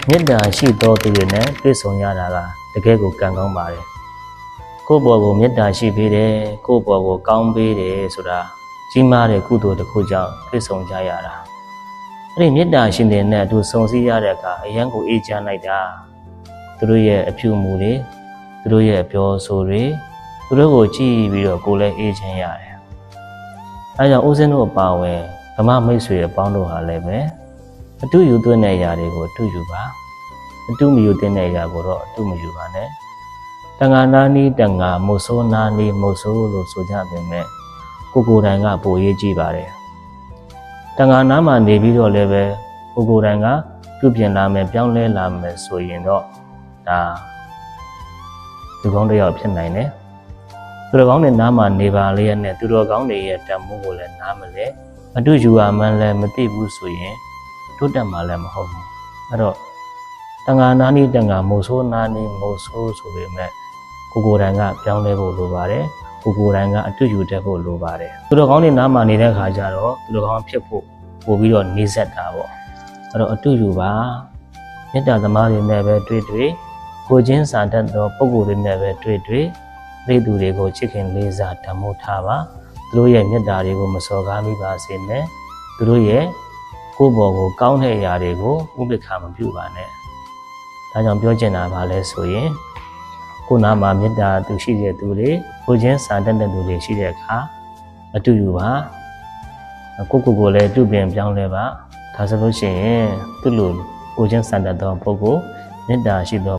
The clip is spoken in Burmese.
မေတ္တာရှိသောသူတွေနဲ့တွေ့ဆုံရတာကတကယ်ကိုကံကောင်းပါတယ်ကိုယ့်ဘောကိုမေတ္တာရှိပေးတယ်ကိုယ့်ဘောကိုကောင်းပေးတယ်ဆိုတာကြီးမားတဲ့ကုသိုလ်တစ်ခုကြောင့်တွေ့ဆုံကြရတာအဲ့ဒီမေတ္တာရှင်တွေနဲ့အတူဆုံစည်းရတဲ့အခါအယံကိုအေးချမ်းလိုက်တာသူတို့ရဲ့အပြုအမူတွေသူတို့ရဲ့အပြောဆိုတွေသူတို့ကိုကြည့်ပြီးတော့ကိုယ်လည်းအေးချမ်းရတယ်အဲကြောင့်ဦးဇင်းတို့အပါဝင်ဓမ္မမိတ်ဆွေအပေါင်းတို့ဟာလည်းပဲအတူယူသွင်းတဲ့အရာတွေကိုအတူယူပါအတူမယူသင့်တဲ့အရာကိုတော့အတူမယူပါနဲ့တန်ဃာနာနီးတန်ဃာမုတ်ဆိုးနာနီးမုတ်ဆိုးလို့ဆိုကြပေမဲ့ကိုယ်တိုင်ကပိုရေးကြည့်ပါတယ်တန်ဃာနာမှာနေပြီးတော့လည်းပဲကိုယ်တိုင်ကပြုပြင်လာမယ်ပြောင်းလဲလာမယ်ဆိုရင်တော့ဒါသူကောင်းတစ်ယောက်ဖြစ်နိုင်တယ်သူတော်ကောင်းတွေနားမှာနေပါလေနဲ့သူတော်ကောင်းတွေရဲ့တန်ဖိုးကိုလည်းနားမလဲအတူယူရမှန်းလည်းမသိဘူးဆိုရင်တိုးတက်မှလည်းမဟုတ်ဘူးအဲ့တော့တန်ဃာနာနီးတန်ဃာမုတ်ဆိုးနာနီးမုတ်ဆိုးဆိုပေမဲ့ကိုယ်တိုင်ကပြောင်းလဲဖို့လိုပါတယ်ကိုယ်တိုင်ကအတူယူတတ်ဖို့လိုပါတယ်သူတော်ကောင်းတွေနားမှာနေတဲ့ခါကျတော့သူတော်ကောင်းဖြစ်ဖို့ပို့ပြီးတော့နေဆက်တာပေါ့အဲ့တော့အတူယူပါမေတ္တာသမားတွေနဲ့ပဲတွေ့ကိုချင်းစာတတ်သောပုဂ္ဂိုလ်တွေနဲ့ပဲတွေ့ပြည်သူတွေကိုချစ်ခင်လေးစားဓမ္မို့ထားပါသူတို့ရဲ့မေတ္တာတွေကိုမစော်ကားမိပါစေနဲ့သူတို့ရဲ့ကိုယ်ပေါ်ကိုကောင်းတဲ့အရာတွေကိုဥပိ္ပခာမပြုပါနဲ့ဒါကြောင့်ပြောချင်တာပါလဲဆိုရင်ကိုယ်နာမှာမေတ္တာသူရှိတဲ့သူတွေကိုချင်းစာတတ်တဲ့သူတွေရှိတဲ့အခါအတူယူပါကိုလည်းပြုပြင်ပြောင်းလဲပါဒါဆိုလို့ရှိရင်သူ့လိုကိုချင်းစာတတ်သောပုဂ္ဂိုလ်မေတ္တာရှိသော